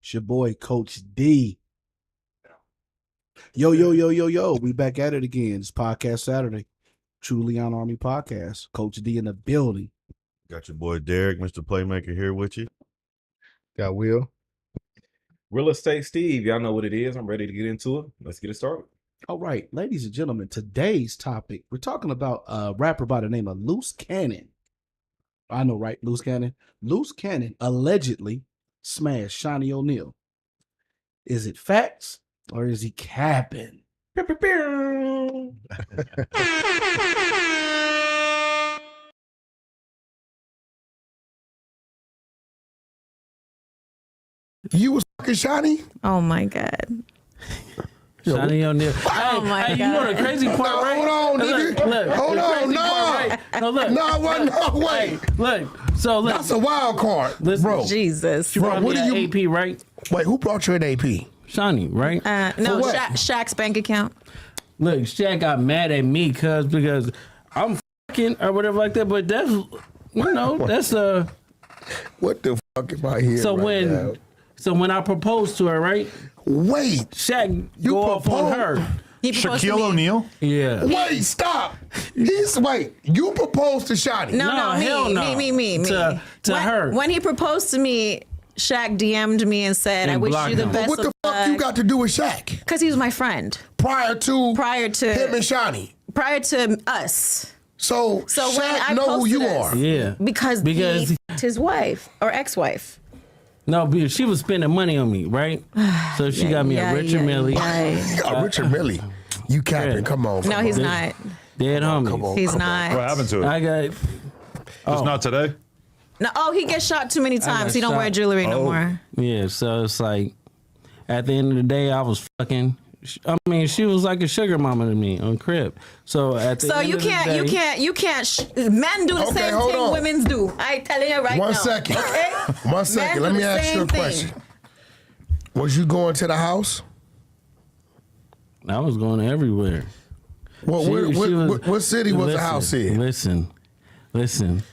It's your boy, Coach D. Yo. We back at it again. It's Podcast Saturday. True Leon Army Podcast. Coach D in the building. Got your boy Derek, Mr. Playmaker, here with you. Got Will. Real Estate Steve. Y'all know what it is. I'm ready to get into it. Let's get it started. All right, ladies and gentlemen, today's topic, we're talking about a rapper by the name of Luce Cannon. I know, right? Luce Cannon. Luce Cannon allegedly smashed Shaunie O'Neil. Is it facts or is he capping? You was fucking Shaunie? Oh my God. Shaunie O'Neil. Oh my God. You know the crazy part, right? Hold on, nigga. Look, Hold on, no. right? No, look. Wait. Look. So look. That's a wild card, Listen, bro. Jesus. She brought Bro, me what that do you- AP, right? Wait, who brought you an AP? Shaunie, right? No, what? Shaq's bank account. Look, Shaq got mad at me because I'm fucking or whatever like that. But that's that's What the fuck am I here? so right now? when I proposed to her, right? Wait, Shaq You go off on proposed? her. He proposed to Shaquille me. O'Neal? Yeah. wait, stop. You proposed to Shaunie. No, hell no. me. To her. When he proposed to me, Shaq DM'd me and said, And I wish blocked you the him. best What the of fuck you luck. got to do with Shaq? Because he was my friend. Prior to him Prior and to Shaunie. us. So So when Shaq I know who posted you this- are. Yeah. Because Because- he f***ed his wife or ex-wife. No, because she was spending money on me, right? So she got me a Richard Millie. You got Richard Millie. You capping? Yeah. Come on. No, he's not. Dead homies. Come on. He's What not. happened to it? I got It's not today? No, he gets shot too many times. He don't shot. wear jewelry no more. yeah. So it's like at the end of the day, I was fucking. I mean, she was like a sugar mama to me on crib. So at the So end you of the can't, day, men do the Okay, same hold thing on. women do. I telling you right One now. second. Okay? 1 second. Let Men do me the ask you a same thing. question. Was you going to the house? I was going everywhere. Well, what city was the house in? Listen.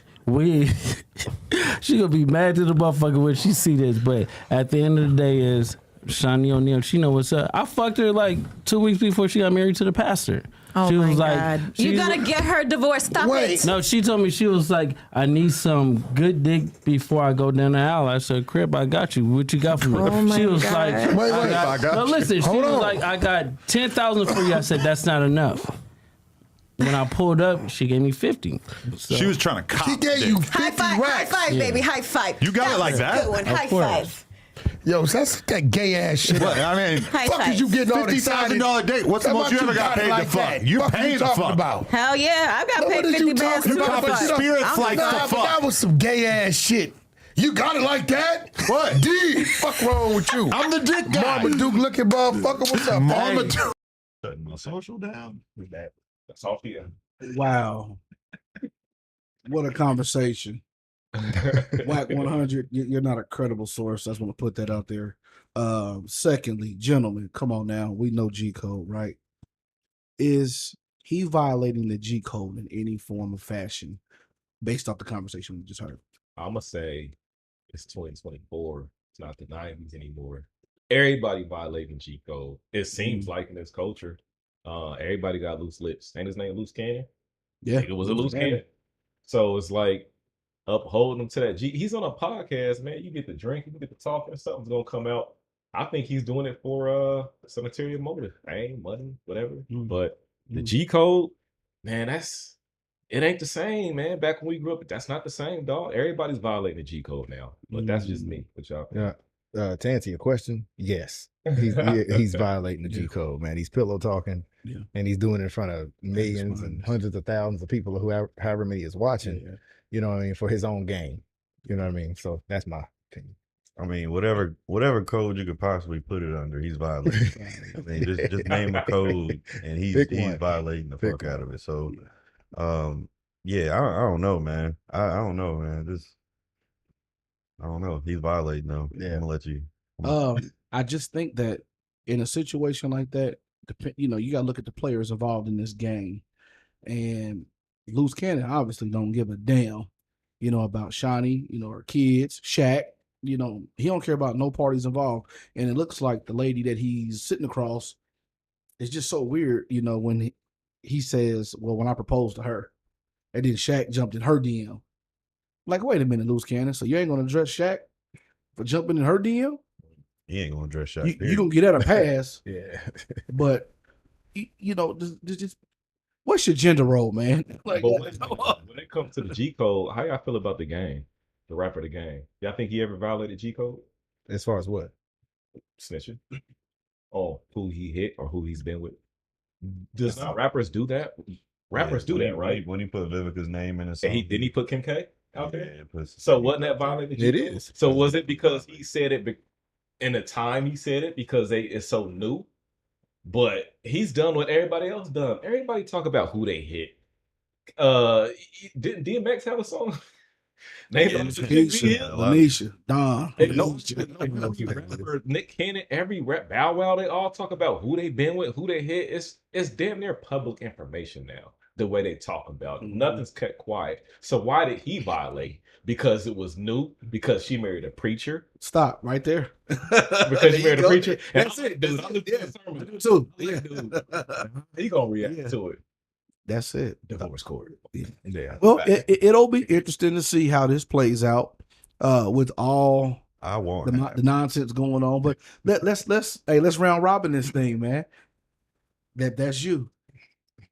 She gonna be mad to the motherfucker when she see this, but at the end of the day is Shaunie O'Neil. She know what's up. I fucked her like 2 weeks before she got married to the pastor. Oh she my was like, God. she You gotta was- get her divorced. Stop Wait. it. No, she told me, she was like, I need some good dick before I go down the aisle. I said, Crip, I got you. What you got for me? Oh my she was God. like, Wait, I got no, listen, she Hold was on. like, I got 10,000 for you. I said, that's not enough. When I pulled up, she gave me 50. So, She was trying to cop She gave you dick. 50 High five, racks. high five, baby, high five. You got it like was a that? Good one. Of High course. five. Yo, that's that gay ass shit. What? I mean, High Fuck five. is you getting all excited? $50,000 date. What's the How most you about ever got got it paid like to fuck? that? You Fuck paid to talking fuck. about? Hell yeah, I got Now, paid what is 50 you bands talking to You about? copping fuck. spirit I'm flights to good. Nah, but fuck. that was some gay ass shit. You got it like that? What? D, fuck wrong with you? I'm the dick guy. Mama Duke looking motherfucker. What's up, Mama Mama? Duke. Shutting my social down. That's all she is. Wow. What a conversation. Whack 100, you're not a credible source. I just want to put that out there. Secondly, gentlemen, come on now. We know G code, right? Is he violating the G code in any form of fashion based off the conversation we just heard? I'm going to say it's 2024. It's not the 90s anymore. Everybody violating G code. It seems like in this culture, everybody got loose lips. Ain't his name Luce Cannon? Yeah. It was a loose cannon. So it's like upholding him to that G. He's on a podcast, man. You get to drink, you get to talking, something's gonna come out. I think he's doing it for some material motive. Fame, money, whatever. But the G code, man, it ain't the same, man. Back when we grew up, that's not the same, dog. Everybody's violating the G code now. But that's just me. What y'all think? Yeah. To answer your question, yes, he's violating the G code, man. He's pillow talking, and he's doing it in front of millions and hundreds of thousands of people who however many is watching. Yeah. You know what I mean, for his own game. You know what I mean. So that's my opinion. I mean, whatever code you could possibly put it under, he's violating. I mean, just name a code, and he's violating the fuck out of it. So, yeah, I don't know, man. I don't know, man. I don't know. He's violating though. Yeah, I'm gonna let you. I just think that in a situation like that, you gotta look at the players involved in this game, and Luce Cannon obviously don't give a damn, about Shaunie, her kids, Shaq, You know, he don't care about no parties involved. And it looks like the lady that he's sitting across is just so weird, you know, when he says, well, when I proposed to her, and then Shaq jumped in her DM. Like, wait a minute, Luce Cannon. So you ain't gonna address Shaq for jumping in her DM? He ain't gonna address Shaq. You gonna get that a pass. Yeah. But you know, just what's your gender role, man? Like, But when it comes to the G code, how y'all feel about the game, the rapper, the game? Y'all think he ever violated G code? As far as what? Snitching on who he hit or who he's been with. Does rappers do that? Rappers do that, right? When he put Vivica's name in a And song, didn't he put Kim K out there? it puts- So wasn't that violated? G It code? is. So was it because he said it in the time he said it because it's so new? But he's done what everybody else done. Everybody talk about who they hit. Didn't DMX have a song? Lanisha, Don. Nick Cannon, every rap Bow Wow, they all talk about who they been with, who they hit. It's damn near public information now. The way they talk about it. Nothing's kept quiet. So why did he violate? Because it was new. Because she married a preacher. Stop right there. Because she married a preacher. And That's it. Dude, Too. he gonna react to it. That's it. Divorce court. Yeah. Well, it'll be interesting to see how this plays out with all I want the nonsense going on. But let's round robin this thing, man. That's you.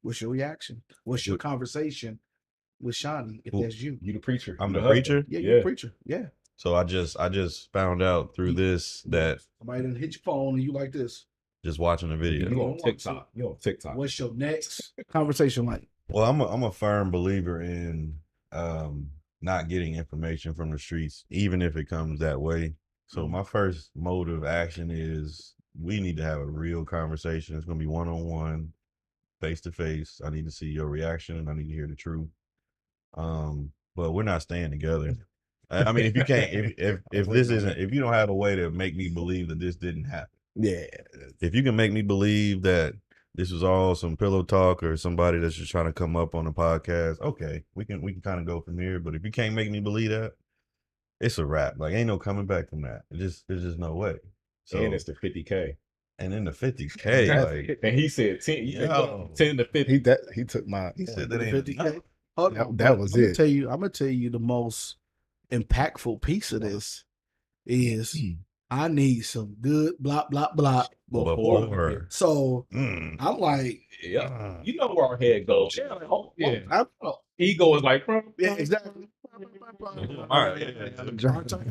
What's your reaction? What's your conversation with Shaunie if that's you? You the preacher. I'm You the preacher. Yeah, you're a preacher. Yeah. So I just found out through this that Somebody done hit your phone and you like this. just watching the video. You on TikTok. You on TikTok. What's your next conversation like? Well, I'm a firm believer in not getting information from the streets, even if it comes that way. So my first mode of action is we need to have a real conversation. It's gonna be one-on-one, face-to-face. I need to see your reaction and I need to hear the truth. But we're not staying together. I mean, if you can't, if you don't have a way to make me believe that this didn't happen. Yeah. If you can make me believe that this was all some pillow talk or somebody that's just trying to come up on a podcast, okay, we can kind of go from here. But if you can't make me believe that, it's a wrap. Like, ain't no coming back from that. There's just no way. So, and it's the 50K. And then the 50K, like, and he said 10, 10 to 50. He took my. he said that ain't 50K. Hold on, that was I'm it. I'm gonna tell you the most impactful piece of this is I need some good blah blah blah before. So I'm like, yeah, you know where our head goes. Yeah, like, oh, yeah. Ego is like, yeah, exactly. All right,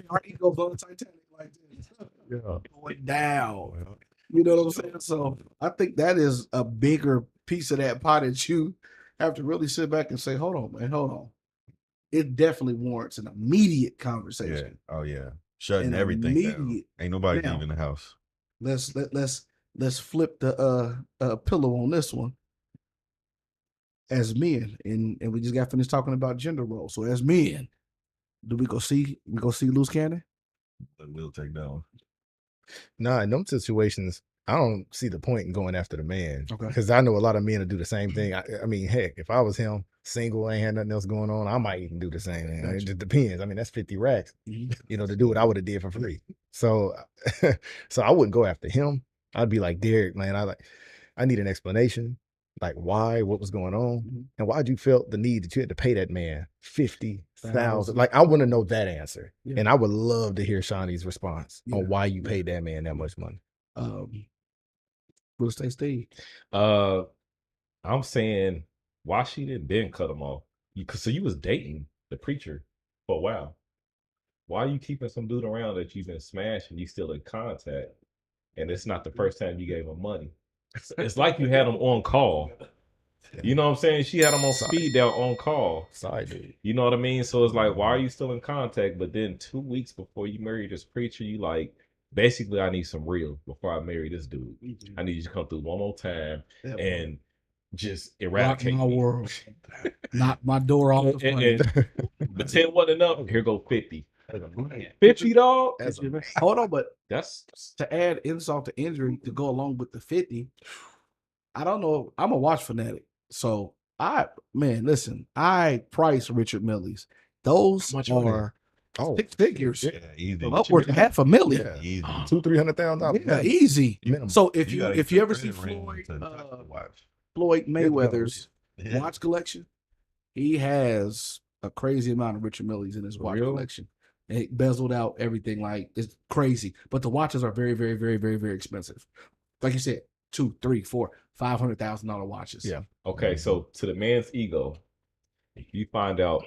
Our ego on the Titanic like this. Going down. You know what I'm saying? So I think that is a bigger piece of that pie that you have to really sit back and say, hold on, man, hold on. It definitely warrants an immediate conversation. Yeah. Oh yeah. Shutting everything down. Ain't nobody leaving the house. Let's flip the pillow on this one. As men, and we just got finished talking about gender roles. So as men, do we go see Luce Cannon? We'll take that one. Nah, in them situations, I don't see the point in going after the man. Okay. Because I know a lot of men will do the same thing. I mean, heck, if I was him, single, ain't had nothing else going on, I might even do the same thing. It just depends. I mean, that's 50 racks, you know, to do what I would have did for free. So so I wouldn't go after him. I'd be like, Derek, man, I need an explanation. Like why, what was going on, and why'd you felt the need that you had to pay that man $50,000? Like I want to know that answer, and I would love to hear Shaunie's response on why you paid that man that much money. Real estate Steve. I'm saying why she didn't cut him off. So you was dating the preacher for a while. Why are you keeping some dude around that you've been smashing? You still in contact, and it's not the first time you gave him money. It's like you had him on call. You know what I'm saying? She had him on speed dial on call. Sorry, dude. You know what I mean? So it's like, why are you still in contact? But then 2 weeks before you marry this preacher, you like, basically, I need some real before I marry this dude. I need you to come through one more time and just eradicate my me. world. Knock my door off the front. But 10 wasn't enough. Here go 50. 50, dog. Hold on, but that's to add insult to injury to go along with the 50. I don't know. I'm a watch fanatic, so I price Richard Millie's. Those are 6 figures. Yeah, easy. Upwards of $500,000. Yeah. Easy. $200,000-$300,000. Yeah, easy. Minimum. So if you gotta if get you the ever see credit rating Floyd to watch. Floyd Mayweather's Yeah. watch collection, he has a crazy amount of Richard Milles in his watch Real? collection. And it bezeled out everything, like it's crazy. But the watches are very, very, very, very, very expensive. Like you said, $200,000, $300,000, $400,000, $500,000 watches. Yeah. Okay, so to the man's ego, if you find out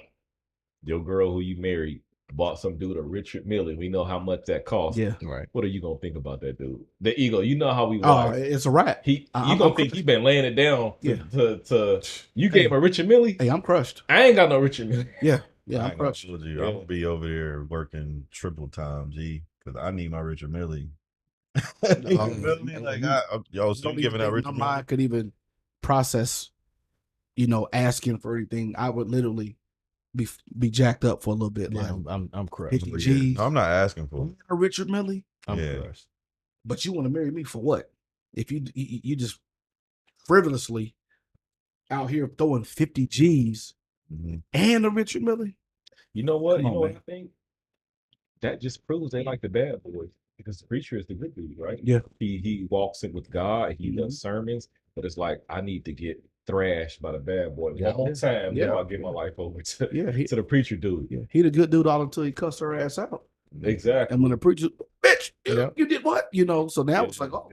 your girl who you married bought some dude a Richard Mille, we know how much that costs. Yeah. Right. What are you gonna think about that dude? The ego, you know how we Oh, watch. it's a wrap. You I'm gonna think crushed. he been laying it down Yeah. to you gave him a Richard Mille? Hey, I'm crushed. I ain't got no Richard Mille. Yeah. I I'm ain't gonna crushed. hold you. I'm gonna be over there working triple time, G, because I need my Richard Mille. You feel me? Like y'all still Don't giving even out think Richard my Mille? mind could even process, asking for anything. I would literally be jacked up for a little bit. Yeah, Like I'm crushed. 50 G's. No, I'm not asking for it. A Richard Mille, I'm Yeah. crushed. but you want to marry me for what? If you just frivolously out here throwing 50 G's Mhm. and a Richard Mille. You know what? Come You on, know what man. I think? That just proves they like the bad boys because the preacher is the good dude, right? Yeah. He walks in with God. He does sermons, but it's like I need to get thrashed by the bad boy Yeah. one more time Yeah. before I give my life over to Yeah, to the preacher dude. yeah, he the good dude all until he cussed her ass out. Exactly. And when the preacher, bitch, Yeah. you did what? So now Yeah. it's like, oh,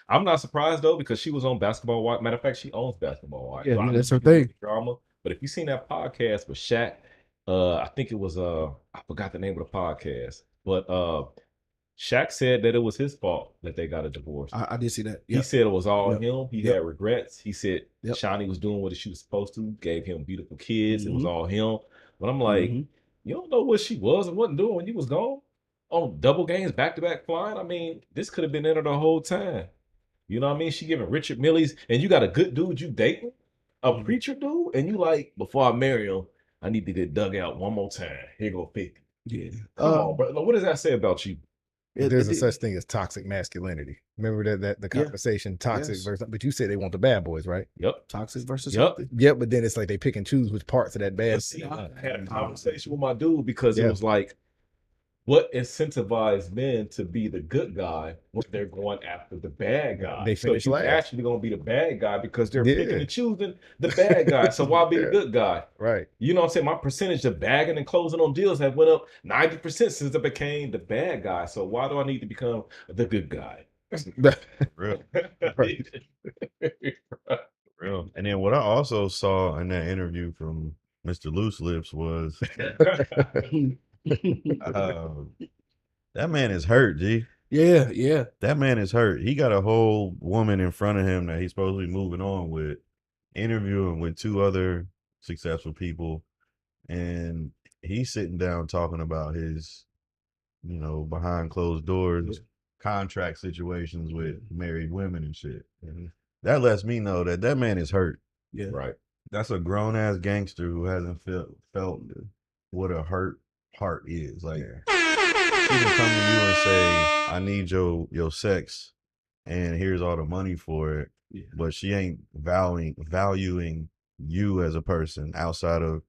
I'm not surprised though because she was on Basketball Wives. Matter of fact, she owns Basketball Wives. Yeah, So I yeah, know that's her she does thing. Drama. But if you seen that podcast with Shaq, I think it was I forgot the name of the podcast, but Shaq said that it was his fault that they got a divorce. I did see that. He Yeah, said it was all Yep. him. He Yep. had regrets. He said Yep. Shaunie was doing what she was supposed to, gave him beautiful kids. It was Mhm. all him. But I'm like, Mhm. you don't know what she was and wasn't doing when you was gone on double games, back to back flying. I mean, this could have been in her the whole time. You know what I mean? She giving Richard Milles, and you got a good dude you dating, a Mhm. preacher dude, and you like, before I marry him, I need to get dug out one more time. Here go 50. Yeah. Come on, bro. What does that say about you? There's a such thing as toxic masculinity. Remember that the Yeah. conversation, toxic Yes. versus. But you said they want the bad boys, right? Yep. Toxic versus Yep. healthy. Yeah, but then it's like they pick and choose which parts of that bad. But see, I had a conversation with my dude because it Yeah. was like, what incentivized men to be the good guy when they're going after the bad guy? They so finish you last. actually gonna be the bad guy because they're Yeah. picking and choosing the bad guy. So why be the Yeah. good guy? Right. You know what I'm saying? My percentage of bagging and closing on deals have went up 90% since I became the bad guy. So why do I need to become the good guy? Real. Right. Real. And then what I also saw in that interview from Mr. Loose Lips was that man is hurt, G. Yeah, yeah. That man is hurt. He got a whole woman in front of him that he's supposed to be moving on with, interviewing with 2 other successful people, and he's sitting down talking about his, behind closed doors contract situations with married women and shit. And that lets me know that man is hurt. Yeah. Right. That's a grown ass gangster who hasn't felt what a hurt heart is. Like, she can come to you and say, I need your sex and here's all the money for it. Yeah. But she ain't valuing you as a person outside of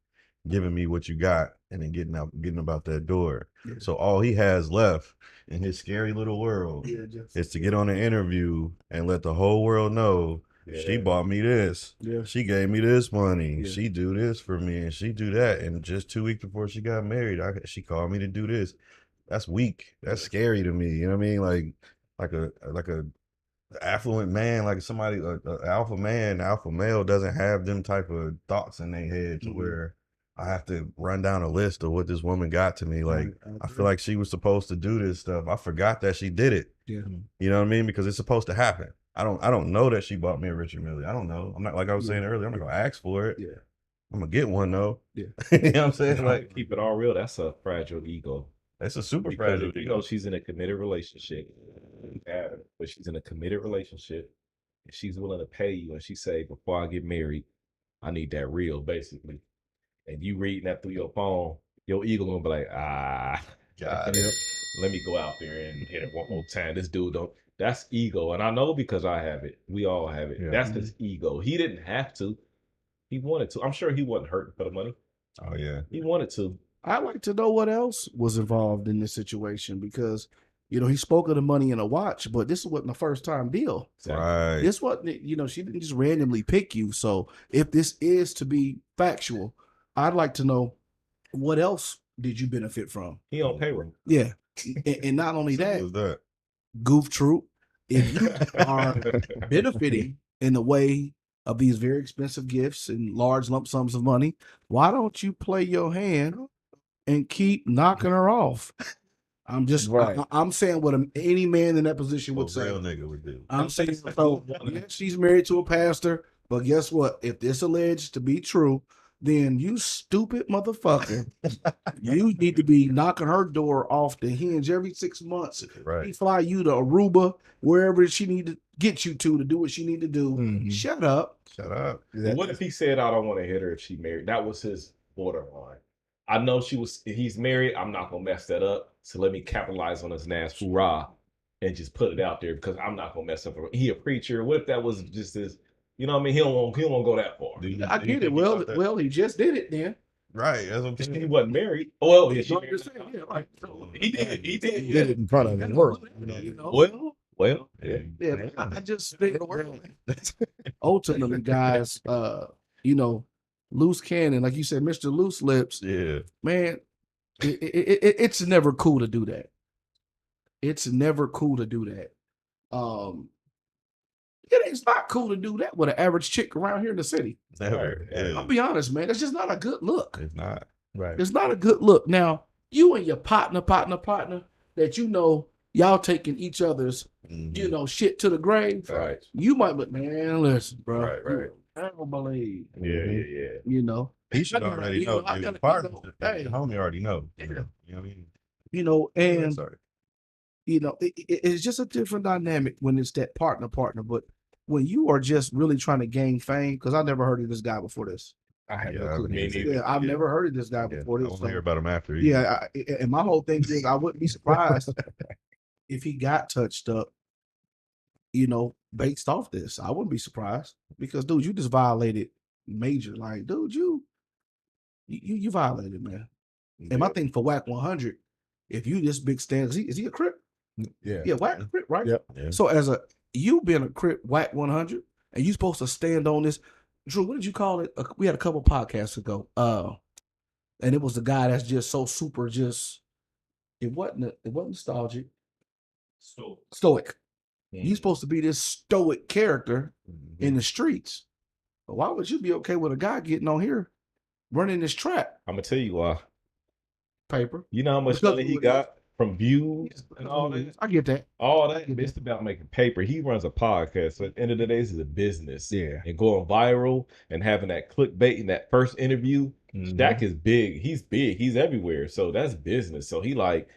giving me what you got and then getting about that door. Yeah. So all he has left in his scary little world is to get on an interview and let the whole world know she bought me this. Yeah. She gave me this money. Yeah. She do this for me and she do that. And just 2 weeks before she got married, she called me to do this. That's weak. That's scary to me. You know what I mean? Like a affluent man, like somebody, a alpha man, alpha male doesn't have them type of thoughts in their head to where I have to run down a list of what this woman got to me. Like, I feel like she was supposed to do this stuff. I forgot that she did it. Yeah. You know what I mean? Because it's supposed to happen. I don't know that she bought me a Richard Mille. I don't know. I'm not, like I was saying earlier, I'm not gonna ask for it. Yeah. I'm gonna get one though. Yeah. You know what I'm saying? Like, Keep it all real. That's a fragile ego. that's a super Because fragile if you ego. know she's in a committed relationship, but she's in a committed relationship, and she's willing to pay you, and she say, before I get married, I need that real, basically. And you reading that through your phone, your ego gonna be like, Got it. let me go out there and hit it one more time. This dude don't. That's ego, and I know because I have it. We all have it. Yeah. That's his ego. He didn't have to. He wanted to. I'm sure he wasn't hurting for the money. Oh yeah. He wanted to, I'd like to know what else was involved in this situation because, he spoke of the money in a watch, but this wasn't the first time deal. Right. This wasn't, she didn't just randomly pick you. So if this is to be factual, I'd like to know what else did you benefit from? He on payroll. Yeah. And not only Simple as that, that. Goof Troop, if you are benefiting in the way of these very expensive gifts and large lump sums of money, why don't you play your hand and keep knocking her off? I'm just, Right. I'm saying what any man in that position would What say. real nigga would do. I'm saying, so yeah, she's married to a pastor, but guess what? If this alleged to be true, then you stupid motherfucker, you need to be knocking her door off the hinge every 6 months. Right. He fly you to Aruba, wherever she need to get you to do what she need to do. Mhm. Shut up. Shut up. But what if he said, I don't want to hit her if she married? That was his borderline. I know he's married. I'm not going to mess that up. So let me capitalize on his nasty hoorah and just put it out there because I'm not going to mess up. He a preacher. What if that was just his, you know what I mean? He don't want to go that far. I get it. Well, he just did it then. Right. That's what I'm He saying. wasn't married. Oh, well, yeah, So I'm just saying, yeah, like, he did. He did. He did it in front of the world. Well, Yeah. Yeah, I just think that ultimately, guys, Luce Cannon, like you said, Mr. Loose Lips, Yeah. man, it's never cool to do that. It's never cool to do that. It's not cool to do that with an average chick around here in the city. Never. Yeah. I'll be honest, man. It's just not a good look. It's not. Right. It's not a good look. Now, you and your partner that y'all taking each other's, shit to the grave. right. You might, but man, listen, bro. Right. I don't believe. Yeah. He should already know. I Dude. gotta, Partner, hey, the homie already know. Yeah. You know what I mean? And Sorry. it's just a different dynamic when it's that partner. But when you are just really trying to gain fame, because I never heard of this guy before this. I have Yeah, no clue. me neither. Yeah, I've never heard of this guy Yeah. before I this. want So, to hear about him after. yeah, and my whole thing is I wouldn't be surprised if he got touched up, based off this. I wouldn't be surprised because, dude, you just violated major. Like, dude, you violated, man. And my thing for Whack 100, if you this big stand, is he a Crip? Yeah. Yeah, Whack Crip, right? Yep. Yeah. So you being a Crip, Whack 100, and you supposed to stand on this. Drew, what did you call it? We had a couple podcasts ago. And it was the guy that's just so super, it wasn't nostalgic. Stoic. You're supposed to be this stoic character in the streets. But why would you be okay with a guy getting on here running this trap? I'm going to tell you why. Paper. You know how much Because money he of got from views and all that? I get that. All that, it's about making paper. He runs a podcast. So at the end of the day, this is a business. Yeah. And going viral and having that clickbait in that first interview, Shaq is big. He's big. He's everywhere. So that's business. So he like,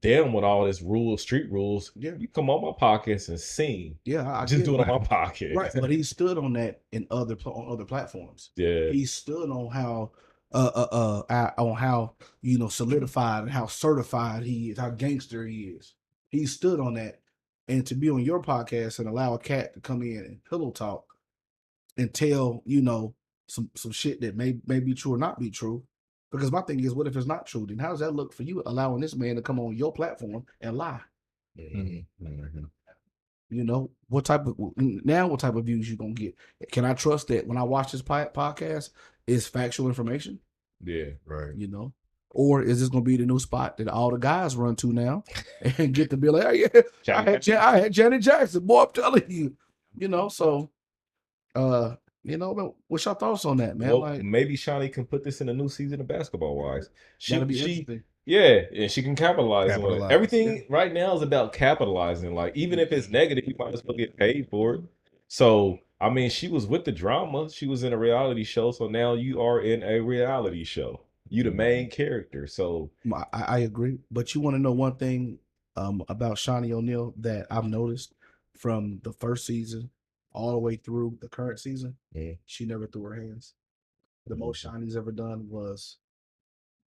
damn with all this street rules. Yeah. You come on my podcast and sing. Yeah, I Just get do it it. on my podcast. Right, but he stood on that in other platforms. Yeah. He stood on how solidified and how certified he is, how gangster he is. He stood on that, and to be on your podcast and allow a cat to come in and pillow talk and tell some shit that may be true or not be true. Because my thing is, what if it's not true? Then how does that look for you allowing this man to come on your platform and lie? What type of views you gonna get? Can I trust that when I watch this podcast is factual information? Yeah. Right. Or is this gonna be the new spot that all the guys run to now and get to be like, hey, yeah, I had Janet Jackson, boy, I'm telling you, so what's your thoughts on that, man? Well, like, maybe Shaunie can put this in a new season of basketball wise. that'll be interesting. Yeah, and she can capitalize on it. Capitalize, Everything right now is about capitalizing. Like, even if it's negative, you might as well get paid for it. So, I mean, she was with the drama. She was in a reality show. So now you are in a reality show. You the main character. So I agree. But you want to know one thing about Shaunie O'Neil that I've noticed from the first season all the way through the current season? She never threw her hands. The most Shaunie's ever done was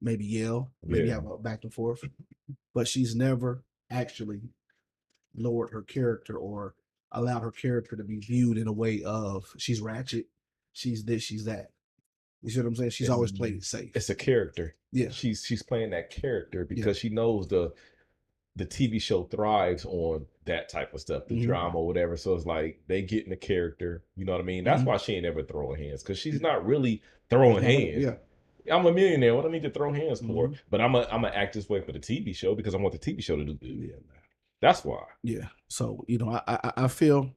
maybe yell, maybe have a back and forth, but she's never actually lowered her character or allowed her character to be viewed in a way of she's ratchet, she's this, she's that. You see what I'm saying? She's always played it safe. It's a character. Yeah. She's playing that character because she knows the TV show thrives on that type of stuff, the drama or whatever. So it's like they get in the character. You know what I mean? That's why she ain't ever throwing hands, because she's not really throwing hands. Yeah. I'm a millionaire. What do I need to throw hands for? But I'm a act this way for the TV show because I want the TV show to do good. Yeah. That's why. Yeah. So, you know, I feel,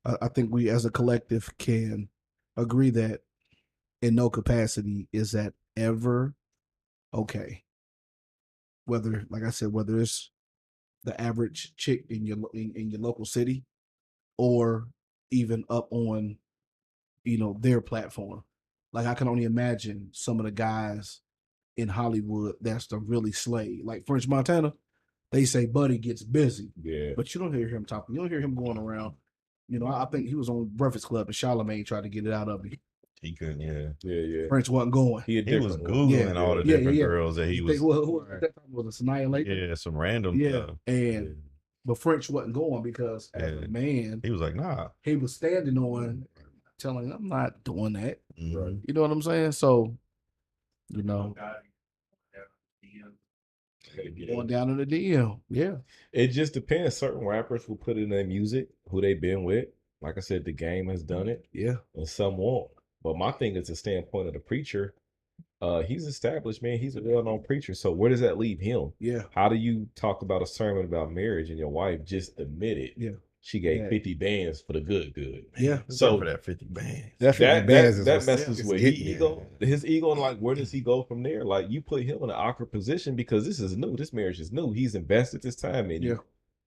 I think we as a collective can agree that in no capacity is that ever okay. Whether, like I said, whether it's the average chick in your local city or even up on, you know, their platform. Like I can only imagine some of the guys in Hollywood that's the really slay. Like French Montana, they say Buddy gets busy. Yeah. But you don't hear him talking. You don't hear him going around. You know, I think he was on Breakfast Club and Charlamagne tried to get it out of him. He couldn't, yeah. French wasn't going. He was Googling all the different girls that he was. Who at that time was a Annihilation? Yeah, some random stuff. And but French wasn't going because as a man, he was like, nah. He was standing on telling, I'm not doing that. Right. You know what I'm saying? So, you know, going down in the DM. Yeah. It just depends. Certain rappers will put in their music, who they've been with. Like I said, the game has done it. Yeah. And some won't. But my thing is the standpoint of the preacher. He's established, man. He's a well-known preacher. So where does that leave him? Yeah. How do you talk about a sermon about marriage and your wife just admitted she gave 50 bands for the good? Yeah. So for that 50 bands. That messes with his ego. His ego, and like, where does he go from there? Like, you put him in an awkward position because this is new. This marriage is new. He's invested his time in you.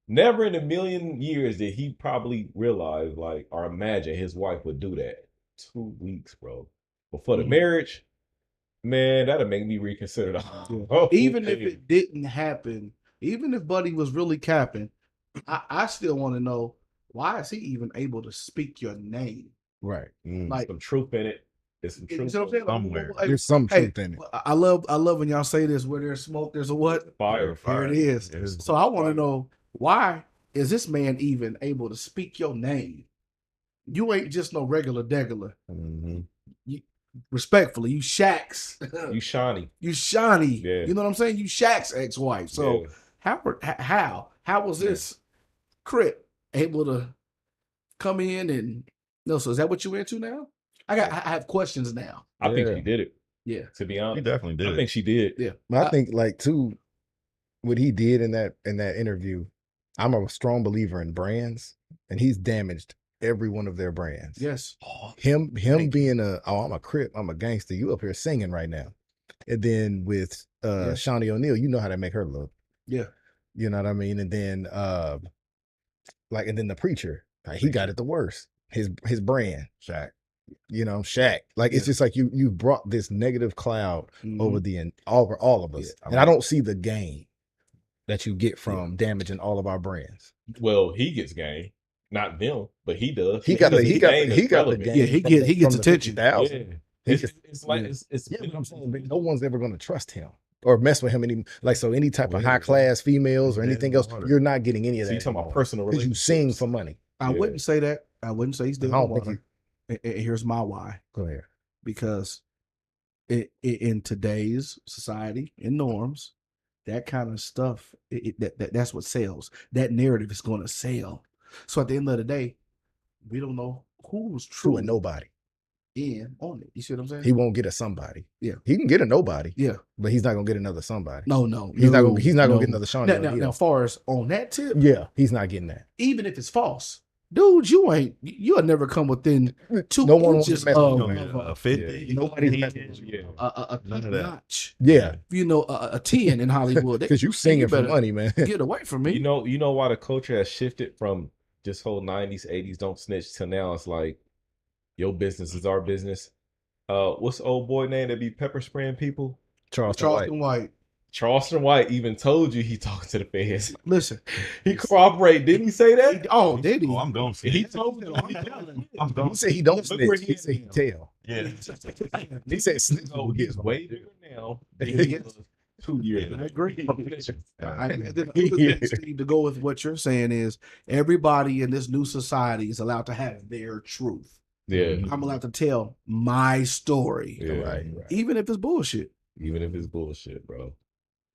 Never in a million years did he probably realize, like, or imagine his wife would do that. 2 weeks, bro. But for the marriage, man, that'll make me reconsider the whole even thing. if it didn't happen, even if Buddy was really capping, I still want to know, why is he even able to speak your name? Right. Like some truth in it. There's some truth somewhere. There's some truth in it. I love when y'all say this, where there's smoke, there's a what? Fire. Here it is. So I want to know, why is this man even able to speak your name? You ain't just no regular degular. Respectfully, you Shaq's. You Shaunie. You Shaunie. Yeah. You know what I'm saying? You Shaq's ex-wife. So how was this Crip able to come in and so is that what you into now? I have questions now. I think she did it. Yeah. To be honest. He definitely did. I think she did. Yeah. But I think like too, what he did in that interview, I'm a strong believer in brands, and he's damaged every one of their brands. Yes. Him being I'm a Crip, I'm a gangster. You up here singing right now. And then with Shaunie O'Neil, you know how to make her look. Yeah. You know what I mean? And then and then the preacher, like, he got it the worst. His brand, Shaq. You know, Shaq. Like it's just like you brought this negative cloud over all of us. And I don't see the gain that you get from damaging all of our brands. Well, he gets game. Not them, but he does. He got the game. Yeah, he gets attention. It's like it's what I'm saying, but no one's ever going to trust him or mess with him any type of high class females or anything else. You're not getting any of that. So you talking about personal because you sing for money. I wouldn't say that. I wouldn't say he's doing water. And here's my why. Go ahead. Because in today's society and norms, that kind of stuff, that's what sells. That narrative is going to sell. So at the end of the day, we don't know who's true and nobody in on it. You see what I'm saying? He won't get a somebody. Yeah, he can get a nobody. Yeah, but he's not gonna get another somebody. No, he's not gonna get another Shaunie. Now, as far as on that tip, he's not getting that. Even if it's false, dude, you'll never come within 2 inches of a 50. Nobody's a notch. Yeah, a 10 in Hollywood because you singing for money, man. Get away from me. You know why the culture has shifted from this whole 90s, 80s don't snitch to now it's like your business is our business. What's the old boy name that be pepper spraying people? Charleston White. Charleston White even told you he talking to the feds. Listen, he cooperated. Didn't he say that? Did he? Oh, I'm going to He told you. He said he don't snitch. He said he tell. Yeah. He said snitch. So he's way bigger now than he was 2 years ago. I agree. To go with what you're saying is everybody in this new society is allowed to have their truth. Yeah. I'm allowed to tell my story. Yeah. Right. Even if it's bullshit. Even if it's bullshit, bro.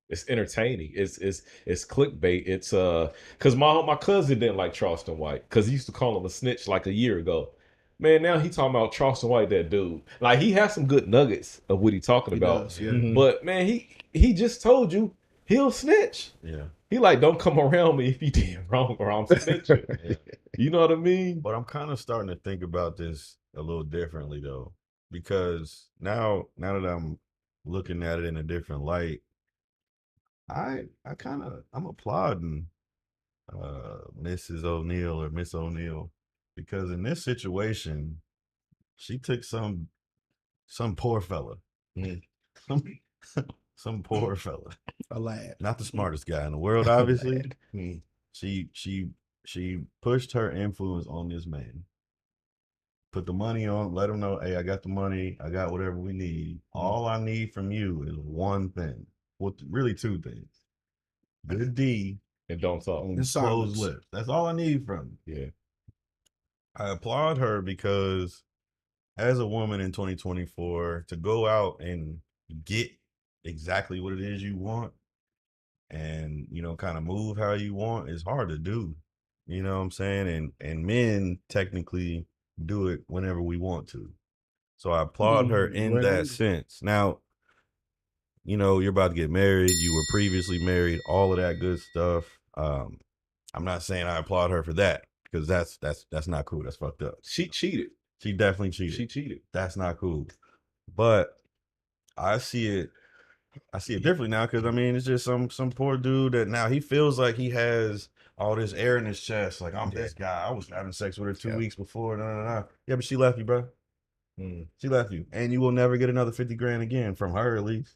It's entertaining. It's clickbait. It's because my cousin didn't like Charleston White because he used to call him a snitch like a year ago. Man, now he talking about Charleston White, that dude. Like he has some good nuggets of what he talking He about. does, yeah. But man, he just told you he'll snitch. Yeah. He like, don't come around me if you did wrong or I'm snitching. Yeah. You know what I mean? But I'm kind of starting to think about this a little differently though, because now that I'm looking at it in a different light, I'm applauding Mrs. O'Neil or Miss O'Neil, because in this situation, she took some poor fella, some poor fella, A lad. not the smartest guy in the world, obviously. She pushed her influence on this man. Put the money on, let him know, hey, I got the money, I got whatever we need. All I need from you is one thing. Well, really two things. Good D And don't talk. and And closed silence. lips. That's all I need from you. Yeah. I applaud her because as a woman in 2024, to go out and get exactly what it is you want and, you know, kind of move how you want is hard to do. You know what I'm saying? And men technically do it whenever we want to. So I applaud her in that sense. Now, you know, you're about to get married. You were previously married, all of that good stuff. I'm not saying I applaud her for that, because that's not cool. That's fucked up. She cheated. She definitely cheated. She cheated. That's not cool. But I see it differently now, because I mean, it's just some poor dude that now he feels like he has all this air in his chest, like I'm this guy. I was having sex with her 2 weeks before. Yeah, but she left you, bro. She left you, and you will never get another 50 grand again from her, at least.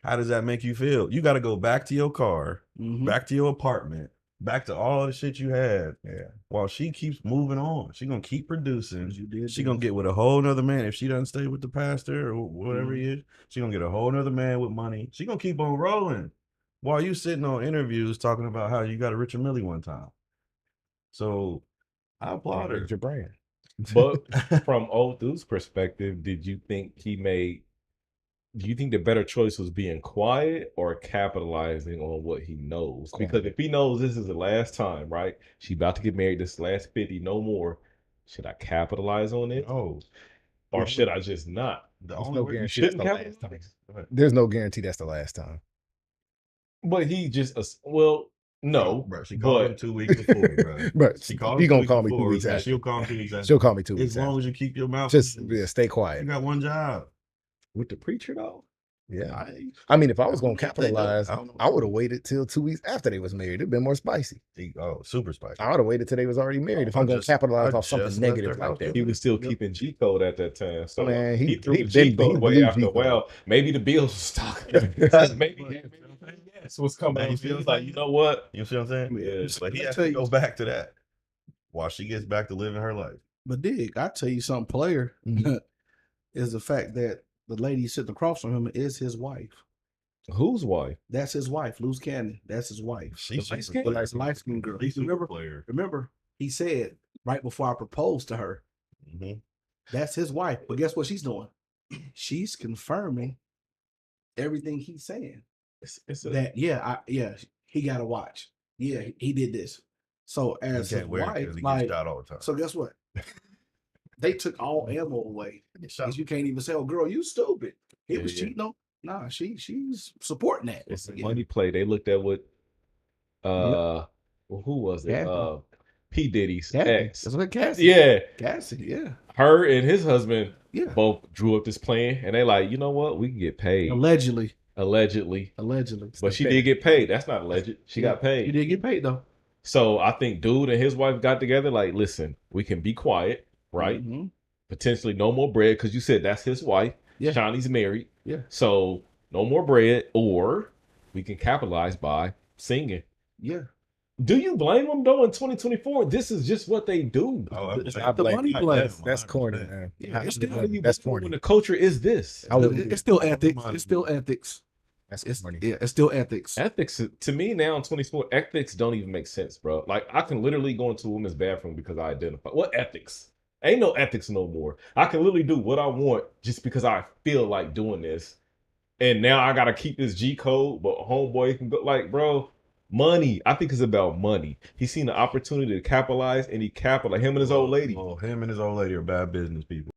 How does that make you feel? You got to go back to your car, back to your apartment, back to all the shit you had. Yeah. While she keeps moving on, she gonna keep producing. You did She this. gonna get with a whole nother man. If she doesn't stay with the pastor or whatever he is, she gonna get a whole nother man with money. She gonna keep on rolling while you sitting on interviews talking about how you got a Richard Millie one time. So I applaud her. Your brand. But from old dude's perspective, do you think the better choice was being quiet or capitalizing on what he knows? Because if he knows this is the last time, right? She about to get married, this last 50, no more. Should I capitalize on it? No. Or should I just not? The There's only no way you guarantee shouldn't that's the last capitalize. time. There's no guarantee that's the last time. But he just, no. Bro, she called him 2 weeks before, bro. But She called he him gonna 2 call weeks me 2 before, weeks and after. she'll call me 2 weeks after. She'll call me 2 weeks As long after. as you keep your mouth. Just closed. stay You quiet. got one job. With the preacher, though? Yeah. I mean, if I was gonna I don't know if they know. capitalize, I don't know. I would have waited till 2 weeks after they was married. It'd been more spicy. Oh, super spicy. I would have waited till they was already married. If I'm gonna capitalize off something negative like that. He was still keeping G code at that time. So Man, he threw he the G been code away blue after a G-code. while. Maybe the bills was stuck. maybe yes was coming. Man, you He feel was what I'm like, you know what? You see what I'm saying? Yeah. But he I has tell to you- go back to that while she gets back to living her life. But Dig, I tell you something, player, is the fact that the lady sitting across from him is his wife. Whose wife? That's his wife, Luce Cannon. That's his wife. She's light super skin? player. The light skinned girl. She's super Remember, player. remember, he said right before I proposed to her, that's his wife. But guess what she's doing? She's confirming everything he's saying. It's a, That he got to watch. Yeah, he did this. So He as his can't wear it wife, because he like, gets shot all the time. so guess what? They took all ammo away. Because you can't even say, "Oh, girl, you stupid." He was cheating on. Nah, she's supporting that. it's a Yeah. money play. They looked at what well, who was it? Cassie. P. Diddy's Cassie. ex. That's what Cassie. Yeah. Cassie. Yeah. Her and his husband Yeah. both drew up this plan and they like, you know what? We can get paid. Allegedly. Allegedly. But She did get paid. That's not alleged. She got paid. You did get paid though. So I think dude and his wife got together like, listen, we can be quiet, right? Mhm. Potentially no more bread because you said that's his wife. Yeah. Shaunie's married. Yeah. So no more bread, or we can capitalize by singing. Yeah. Do you blame them though in 2024? This is just what they do. Oh, I blame money you. play. That's corny, man. Yeah, it's still- That's When corny. the culture is this. I would- It's still ethics. It's still ethics. That's It's corny. yeah. It's still ethics. Ethics to me now in 24, ethics don't even make sense, bro. Like I can literally go into a woman's bathroom because I identify. What ethics? Ain't no ethics no more. I can literally do what I want just because I feel like doing this. And now I gotta keep this G code, but homeboy can go like, bro, money. I think it's about money. He seen the opportunity to capitalize, and he capitalized. Him and his old lady. Well, him and his old lady are bad business people.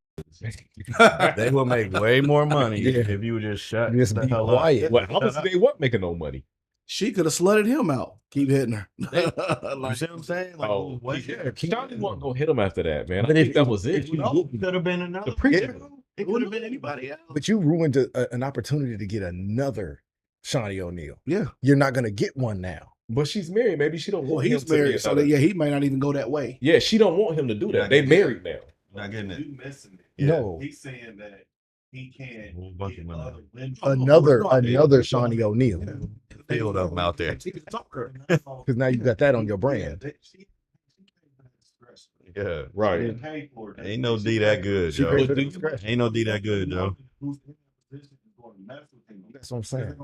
They will make way more money if you would just shut Just the be hell quiet. up. Well, obviously they weren't making no money. She could have slutted him out. Keep hitting her. You see what I'm saying? Like, Oh, what? Shaunie wasn't gonna hit him after that, man. But I if think that was it. No, it could have been another. The preacher. It could have been anybody else. But you ruined an opportunity to get another Shaunie O'Neil. Yeah. You're not gonna get one now. But she's married. Maybe she don't Well, want him he's to be married, so another- that, he might not even go that way. Yeah, she don't want him to do Yeah, that. They married now. Not getting it. You missing it. No. He's saying that he can't Whole bunch get of women. other women. Another Shaunie O'Neil. Field of them out there. She can talk her. Because now you got that on your brand. Yeah, Right. ain't no D that good, She Joe. paid for the discretion. Ain't no D that good, Joe. That's what I'm saying.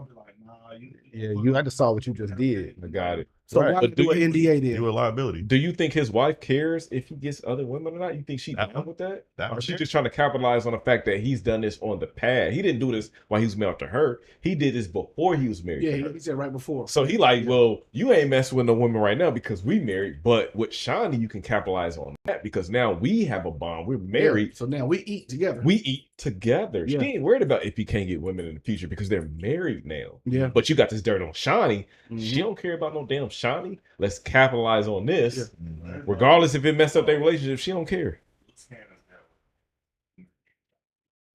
Yeah, you. I just saw what you just did. I got it. So Right. why But do do an you- NDA then? You a liability. Do you think his wife cares if he gets other women or not? You think she That down one? with that? That Or one she there? just trying to capitalize on the fact that he's done this on the pad? He didn't do this while he was married to her. He did this before he was married Yeah, to her. he said right before. So he like, well, you ain't messing with no women right now because we married. But with Shaunie, you can capitalize on that because now we have a bond. We're married. Yeah, so now we eat together. We eat together. Yeah. She ain't worried about if he can't get women in the future because they're married now. Yeah. But you got this dirt on Shaunie. Mhm. She don't care about no damn Shaunie. Let's capitalize on this. Mhm. Regardless if it messed up their relationship, she don't care.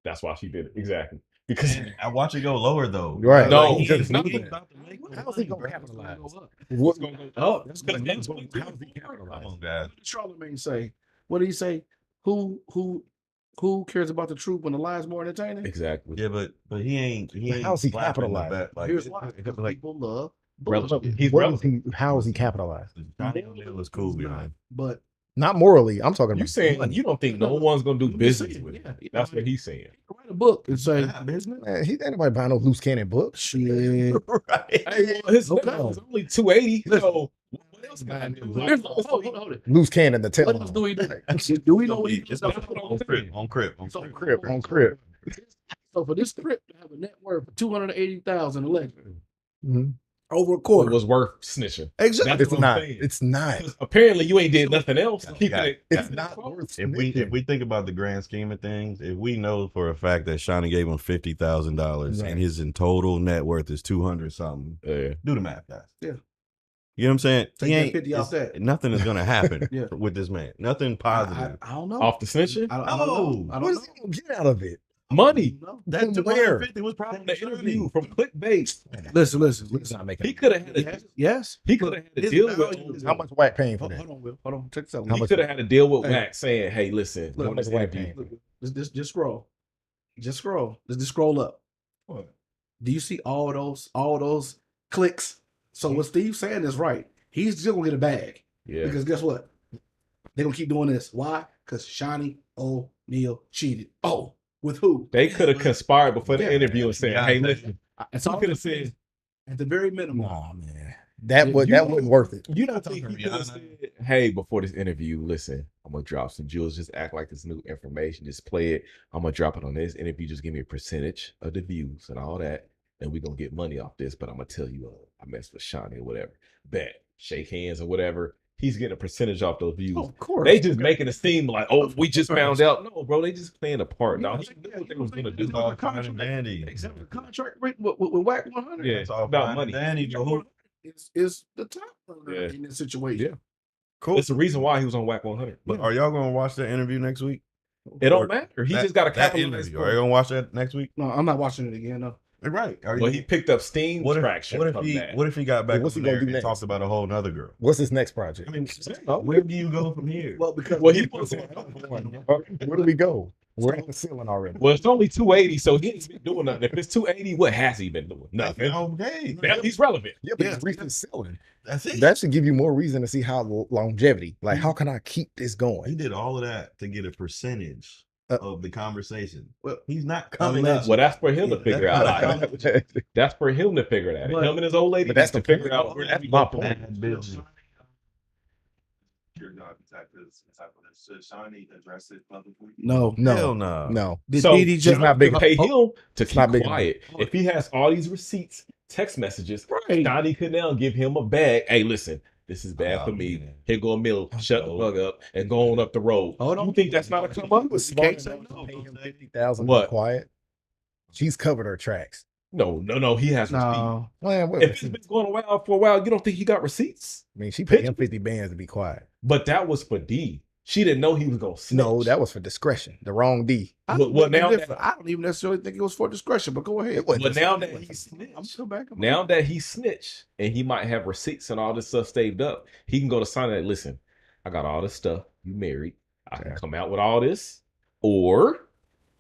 That's why she did it. Exactly. Because I watch it go lower though. Right. No, He it's ain't not. about to make no How's he money, gonna bro. capitalize? it's gonna go up. That's Because gonna it's go going up. to How's he capitalize? Come on, guys. What did Charlemagne say? What did he say? Who cares about the truth when the lie's more entertaining? Exactly. Yeah, but he ain't. He But ain't. how's he slapping the capitalized? back, Like, Here's why. it's like People love Relevant. bullshit. He's What is relevant. how is he capitalized? Shaunie O'Neil is cool, man. But Not morally. I'm talking You about saying money. you don't think no one's gonna do I'm just business saying, with him? yeah. That's what he's saying. write a book and say, business. Man, he ain't nobody buying no Luce Cannon book. shit. Right. Hey, well, his Okay. net was only 280. So what else can I do? Hold it. Loose Cannon, the What else do tell. we do? Do we know what he It's does? on crib. On crib. So- On crib. So for this script to have a net worth of 280,000 allegedly Mhm. over a It quarter. was worth snitching. Exactly. That's It's what I'm not. saying. It's not. 'Cause apparently you ain't did nothing else. Yeah, Keeping yeah. it. It's not worth If we think about the grand scheme of things, if we know for a fact that Shaunie gave him $50,000 Right. and his in total net worth is 200 something, Yeah. do the math, guys. Yeah. You know what I'm saying? Take He that ain't 50 off it's- that. Nothing is gonna happen Yeah. with this man. Nothing positive. I don't know. Off the snitching? I don't know. I What don't is he gonna get out of it? Money. know. that From where? 250 was probably From the shooting. interview, from clickbait. Listen. He's not making He could have had a Yes. he could have had to His deal value with is- How much whack paying for Hold that? on, Will. Hold on. Check this out. How he much- could have had to deal with Hey. Wax saying, hey, listen, Look, on this whack interview. paying? Just scroll. Just scroll. Just scroll up. What? Do you see all those clicks? So what Steve's saying is right. He's still gonna get a bag. Yeah. Because guess what? They're gonna keep doing this. Why? Because Shaunie O'Neil cheated. Oh, with who? They could have conspired before the Yeah. interview and said, hey, listen, And so so could have said, at the very minimum. Nah, man. That You- wasn't worth it. you don't think he talking could have Rihanna? said, hey, before this interview, listen, I'm gonna drop some jewels, just act like it's new information, just play it. I'm gonna drop it on this interview, just give me a percentage of the views and all that, and we're gonna get money off this, but I'm gonna tell you I messed with Shaunie or whatever. Bet, shake hands or whatever. He's getting a percentage off those views. Oh, of course. They just making it seem like, oh, we just found out. No, bro, they just playing a part. No, he Yeah, knew what they you was think gonna he's do. gonna All fine and dandy. Except the contract with WAC 100. Yeah, It's all about fine money. and dandy, Joe. Is the top runner Yeah. in this situation. Yeah. Cool. It's the reason why he was on WAC 100. But are y'all gonna watch that interview next week? It Or don't matter. He that- just got to that capitalize. interview. Are you gonna watch that next week? No, I'm not watching it again. No. Right. Are Well, he picked up steam what if, traction what if from he that. what if he got back What's over he gonna there do and next? talked about a whole nother girl? What's his next project? I mean, where do you go from here? Well, because Well, he was- Where do we go? We're at the ceiling already. Well, it's only 280, so he ain't been doing nothing. If it's 280, what has he been doing? Nothing. Okay. Now he's relevant. Yeah, but Yeah. it's reached the ceiling. That's it. That should give you more reason to see how longevity. Like, Mm-hmm. how can I keep this He going? did all of that to get a percentage of the conversation. Well, He's not coming alleged. up. Well, that's for him to figure That's out. not- That's for him to figure that. But- Him and his old lady but that's needs to the figure point. out where That's we my go from point. there. Bad business. your job exactly this type of this? Should Shaunie address it publicly? No. Hell no. No. Did So Didi she's just not big to pay him to It's not keep big enough. quiet. If he has all these receipts, text messages, Right. Shaunie could now give him a bag. Hey, listen, this is bad for Oh, me. man. Here go a meal. Shut the fuck up and go on up the road. Hold on. You think that's not a come up? Can't say no. Pay him 50,000 to What? be quiet. She's covered her tracks. No. He has receipts. No. Man, what, If he's been going around for a while, you don't think he got receipts? I mean, she paid him 50 bands to be quiet. But that was for D. She didn't know he was gonna snitch. No, that was for discretion. The wrong D. I Well, don't, now I don't even necessarily think it was for discretion, but go ahead. It wasn't But now that discretion. he snitched, I'm still back. now that he snitched and he might have receipts and all this stuff saved up, he can go to sign that. Listen, I got all this stuff. You married. I can come out with all this, or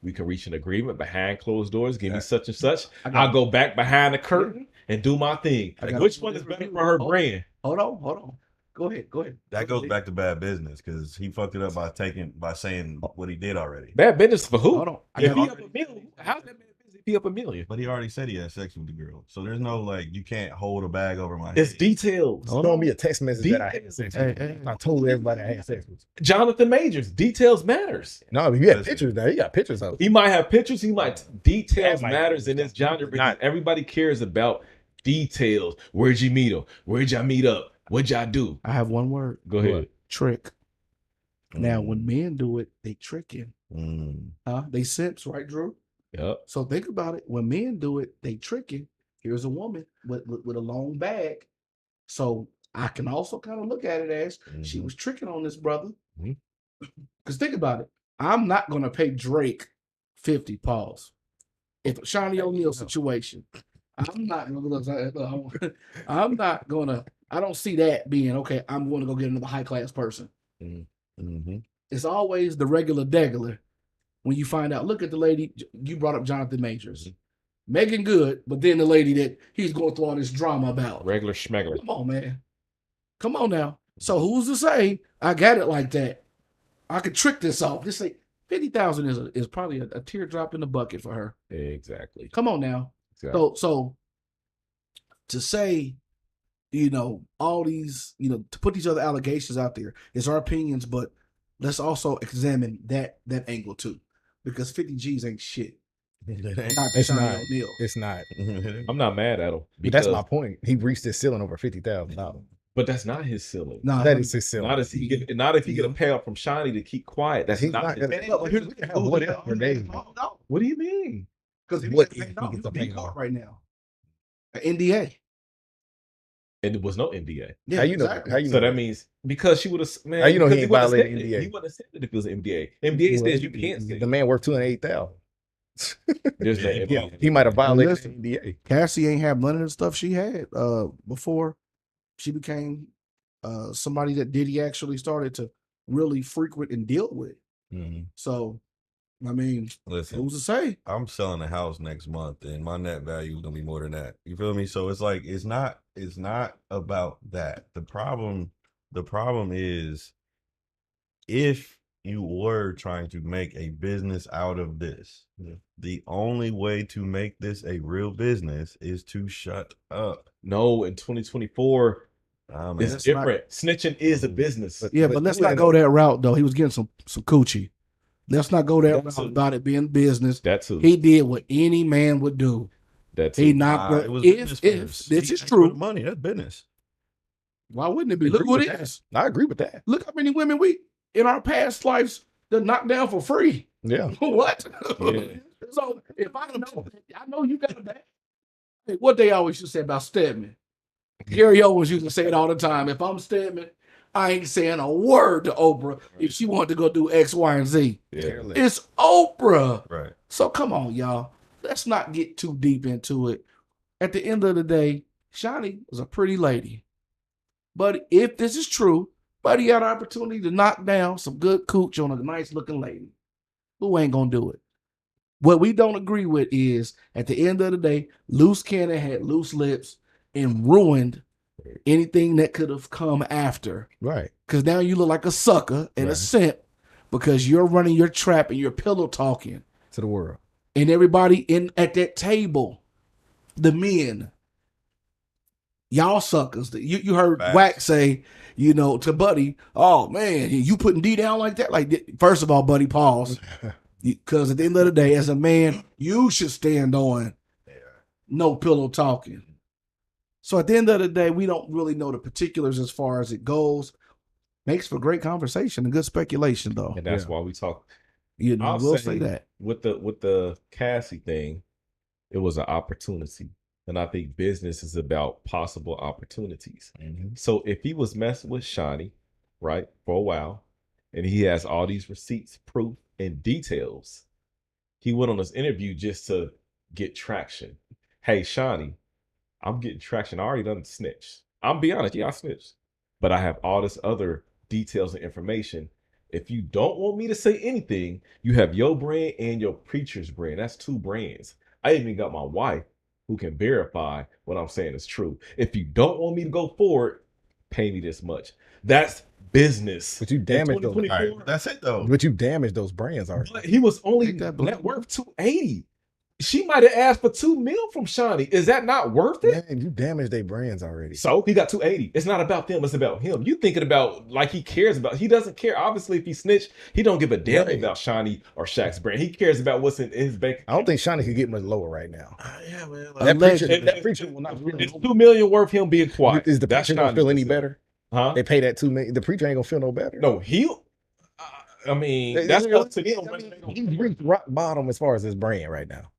we can reach an agreement behind closed doors. Give me such and such. I'll go back behind the curtain and do my thing. I got- Which one is better for her brand? Hold on. Go ahead. That goes back to bad business because he fucked it up by saying what he did already. Bad business for who? Hold on. I If got- he up $1 million, how's that bad business if he up $1 million? But he already said he had sex with the girl, so there's no like you can't hold a bag over my head. It's details. Hold on, me a text message that I had sex with. Hey. I told everybody I had sex with. Jonathan Majors, details matters. No, you had Listen. pictures there. You got pictures of it. He might have pictures. He might details That might matters be- in this genre because Not- everybody cares about details. Where'd you meet him? Where'd y'all meet up? What'd y'all do? I have one word. Go ahead. Trick. Now, when men do it, they tricking. Mm. They simps, right, Drew? Yep. So think about it. When men do it, they tricking. Here's a woman with a long bag. So I can also kind of look at it as she Mhm. was tricking on this brother. Mhm. Because think about it. I'm not going to pay Drake 50 pause. If a Shaunie O'Neil situation, I'm not going to, I don't see that being, okay, I'm going to go get another high class person. Mm-hmm. It's always the regular degular. When you find out, look at the lady, you brought up Jonathan Majors. Megan Good, but then the lady that he's going through all this drama about. Regular schmegler. Come on, man. Come on now. So who's to say I got it like that? I could trick this off. Just say 50,000 is probably a teardrop in the bucket for her. Exactly. Come on now. Exactly. So to say, all these, to put these other allegations out there is our opinions, but let's also examine that angle too, because 50 G's ain't shit. Not It's Shaunie not. O'Neil. It's not. I'm not mad at him. But that's my point. He reached his ceiling over $50,000. But that's not his ceiling. Nah, That is his ceiling. Not if he get a payout from Shaunie to keep quiet. That's He's not not his gonna- ceiling. But here's we can have whatever days. What do you mean? because What he if he gets gets a a big payout? right now. An NDA. And there was no NDA. Yeah, How you know? exactly. How you So know? that means because she would have, man. How you know he because ain't wouldn't have violated said it. NDA? He wouldn't have said it if it was NDA. NDA says you can't say. The man worth $208,000. There's no Yeah, NDA. he might have violated the Listen. NDA. Cassie ain't have none of the stuff she had before she became somebody that Diddy actually started to really frequent and deal with. So, I mean, Listen, who's to say? I'm selling a house next month, and my net value is gonna be more than that. You feel me? So it's like it's not about that. The problem is if you were trying to make a business out of this, the only way to make this a real business is to shut up. No, in 2024, Man, it's that's not- different. Snitching is a business. Yeah, But but let's you not ain't go know- that route though. He was getting some coochie. Let's not go that That's route a- about it being business. That too. He did what any man would do. That He too. knocked. it was if business if first. this He is asked for the true, money, that's business. why wouldn't it be? I Look agree what with it that. is. I agree with that. Look how many women we in our past lives that knocked down for free. Yeah. What? Yeah. So if I know, I know you got a bag. Hey, what they always used to say about Stedman. Gary Owens used to say it all the time. If I'm Stedman, I ain't saying a word to Oprah if she wanted to go do X, Y, and Z. Yeah. It's Oprah. Right. So come on, y'all. Let's not get too deep into it. At the end of the day, Shaunie was a pretty lady. But if this is true, Buddy had an opportunity to knock down some good cooch on a nice looking lady. Who ain't gonna do it? What we don't agree with is at the end of the day, Luce Cannon had loose lips and ruined anything that could have come after. Right. Because now you look like a sucker and a Right. simp because you're running your trap and you're pillow talking. To the world. And everybody in at that table, the men, Y'all suckers. You heard Facts. Wack say, you know, to Buddy, oh man, you putting D down like that? Like, first of all, Buddy, pause. Because at the end of the day, as a man, you should stand on no pillow talking. So at the end of the day, we don't really know the particulars as far as it goes. Makes for great conversation and good speculation, though. And that's why we talk. You know, we'll say that. With the Cassie thing, it was an opportunity. And I think business is about possible opportunities. Mm-hmm. So if he was messing with Shaunie, right, for a while, and he has all these receipts, proof, and details, he went on this interview just to get traction. Hey, Shaunie, I'm getting traction. I already done snitched. I'm be honest, yeah, I snitched. But I have all this other details and information. If you don't want me to say anything, you have your brand and your preacher's brand. That's 2 brands. I even got my wife who can verify what I'm saying is true. If you don't want me to go forward, pay me this much. That's business. But you damaged those. Right, that's it though. But you damaged those brands already. But he was only Ain't that net worth 280. She might have asked for $2 million from Shaunie. Is that not worth it? Man, you damaged their brands already. So he got 280. It's not about them. It's about him. You thinking about like he cares about. He doesn't care. Obviously, if he snitched, he don't give a damn about Shaunie or Shaq's brand. He cares about what's in his bank. I don't think Shaunie could get much lower right now. Yeah, man. That preacher will not. It's $2 million worth him being quiet. Is the That's preacher gonna Shaunie's feel any business. better? Huh? They pay that $2 million. The preacher ain't gonna feel no better. No, he'll. I mean, that's up to them. He's reached rock bottom as far as his brand right now.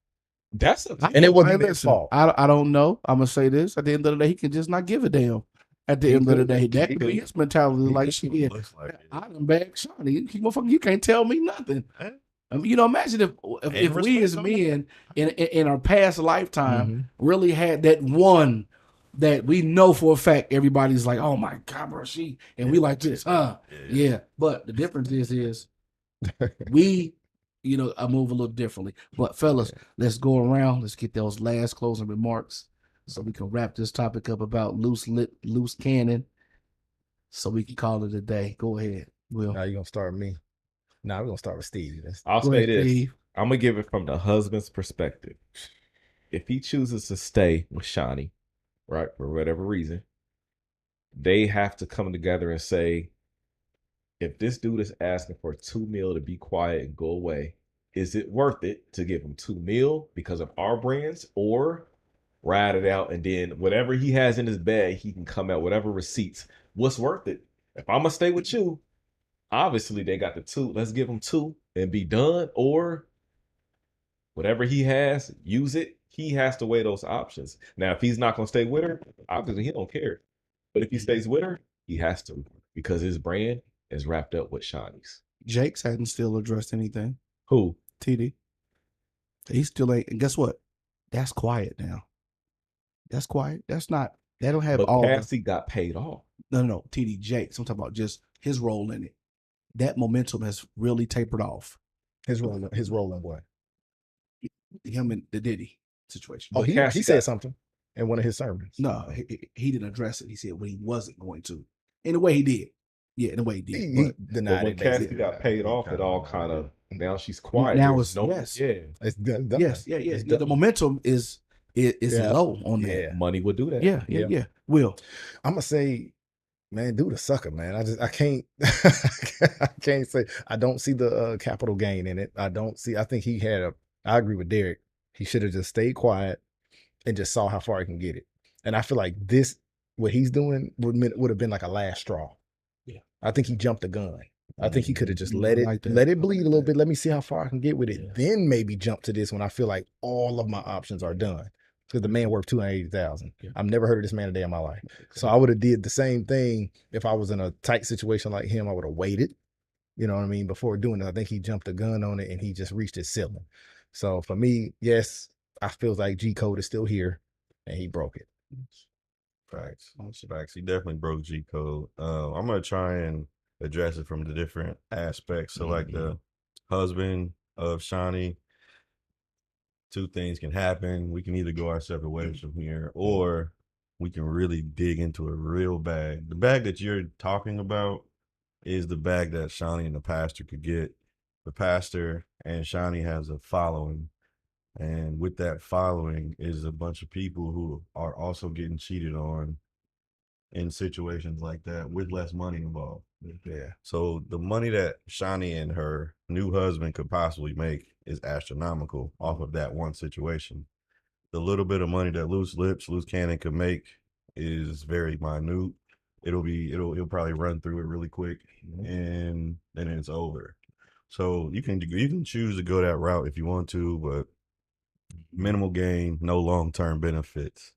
That's up to And it wasn't Hey, his listen, fault. I don't know. I'm gonna say this. At the end of the day, he can just not give a damn. At the end of the day, that could be his mentality. Like shit, yeah, Looks like it. I done bagged Shaunie. Motherfucker, you can't tell me nothing. I mean, you know, imagine if we respect as on men in our past lifetime Mm-hmm. really had that one that we know for a fact everybody's like, oh my God, bro, and we like this, huh? Yeah. But the difference is we, you know, I move a little differently. But fellas, let's go around. Let's get those last closing remarks so we can wrap this topic up about Luce Cannon. So we can call it a day. Go ahead, Will. Now you gonna start with me? Nah, we're gonna start with Steve. I'll Go say ahead, this. Steve. I'm gonna give it from the husband's perspective. If he chooses to stay with Shaunie, right, for whatever reason, they have to come together and say, if this dude is asking for $2 million to be quiet and go away, is it worth it to give him $2 million because of our brands, or ride it out and then whatever he has in his bag, he can come out, whatever receipts, what's worth it? If I'm gonna stay with you, obviously they got the 2. Let's give him 2 and be done, or whatever he has, use it. He has to weigh those options. Now, if he's not gonna stay with her, obviously he don't care. But if he stays with her, he has to, because his brand is wrapped up with Shaunie's. Jake's hadn't still addressed anything. Who? TD. He still ain't. And guess what? That's quiet now. That's quiet. That's not. They don't have But all. Cassie got paid off. No. TD Jakes. I'm talking about just his role in it. That momentum has really tapered off. His role in what? Him and the Diddy situation. Oh, But he Cassie said got- something in one of his sermons. No, he didn't address it. He said when he wasn't going to. In the way he did. Yeah, in the way he did. He But But denied when it. Cassie basically. got paid off, it all kind of, now she's quiet. Now There's it's- yes. Yeah. It's done. yes, yeah. It's The done. momentum is Yeah. low on that. Yeah. Money would do that. Yeah. Will. I'm gonna say, man, dude, a sucker, man. I can't, I can't say. I don't see the capital gain in it. I think he had I agree with Derek. He should have just stayed quiet and just saw how far he can get it. And I feel like what he's doing would have been like a last straw. Yeah. I think he jumped the gun. I think he could have just I let like that. it bleed a little bit. Let me see how far I can get with it. Yeah. Then maybe jump to this when I feel like all of my options are done. Because the man worth $280,000. Yeah. I've never heard of this man a day in my life. So I would have did the same thing if I was in a tight situation like him. I would have waited, you know what I mean, before doing it. I think he jumped the gun on it and he just reached his ceiling. So for me, yes, I feel like G Code is still here and he broke it. Facts. He definitely broke G code. I'm gonna try and address it from the different aspects. So, like the husband of Shaunie, 2 things can happen. We can either go our separate ways from here, or we can really dig into a real bag. The bag that you're talking about is the bag that Shaunie and the pastor could get. The pastor and Shaunie has a following And with that following is a bunch of people who are also getting cheated on in situations like that with less money involved. Yeah. So the money that Shaunie and her new husband could possibly make is astronomical off of that one situation. The little bit of money that Luce Cannon could make is very minute. He'll probably run through it really quick, and then it's over. So you can choose to go that route if you want to, but minimal gain, no long-term benefits.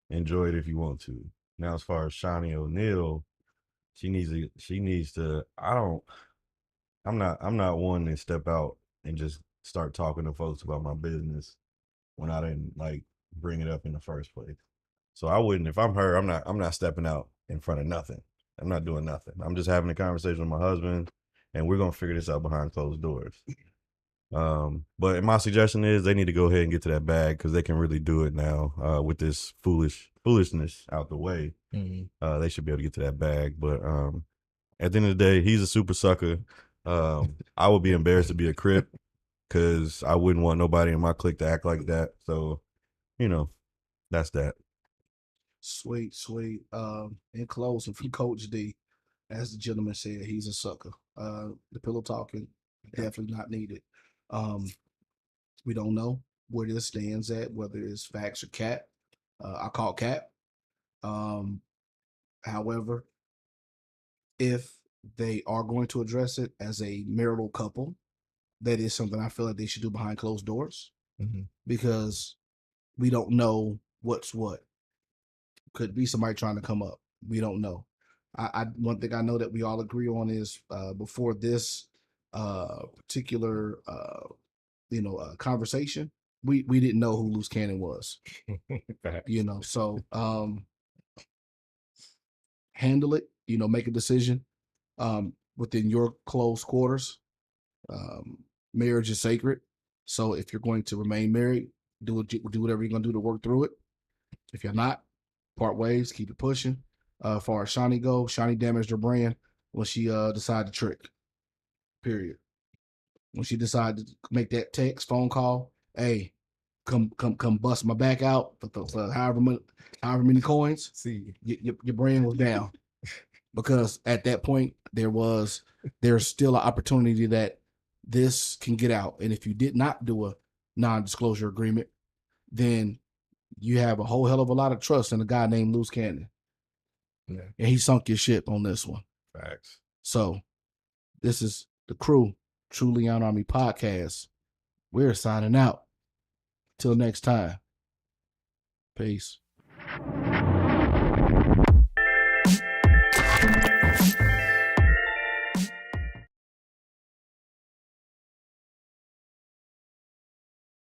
Enjoy it if you want to. Now, as far as Shaunie O'Neil, she needs to. I'm not one to step out and just start talking to folks about my business when I didn't like bring it up in the first place. So I wouldn't, if I'm her, I'm not stepping out in front of nothing. I'm not doing nothing. I'm just having a conversation with my husband, and we're gonna figure this out behind closed doors. But my suggestion is they need to go ahead and get to that bag because they can really do it now with this foolishness out the way. They should be able to get to that bag. But at the end of the day, he's a super sucker. I would be embarrassed to be a Crip because I wouldn't want nobody in my clique to act like that. So, that's that. Sweet. In closing, from Coach D, as the gentleman said, he's a sucker. The pillow talking definitely not needed. We don't know where this stands at, whether it's facts or cap. I call cap. However, if they are going to address it as a marital couple, that is something I feel like they should do behind closed doors because we don't know what's what. Could be somebody trying to come up. We don't know. I one thing I know that we all agree on is before this particular conversation, we didn't know who Luce Cannon was. So handle it. Make a decision within your close quarters. Marriage is sacred, so if you're going to remain married, do whatever you're gonna do to work through it. If you're not, part ways, keep it pushing. As far as Shaunie goes, Shaunie damaged her brand when she decided to trick. Period. When she decided to make that text, phone call, hey, come bust my back out for however many coins. See, your brand was down because at that point there's still an opportunity that this can get out, and if you did not do a non-disclosure agreement, then you have a whole hell of a lot of trust in a guy named Luce Cannon. Yeah. And he sunk your ship on this one. Facts. So this is the crew, True Leon Army Podcast. We're signing out. Till next time. Peace.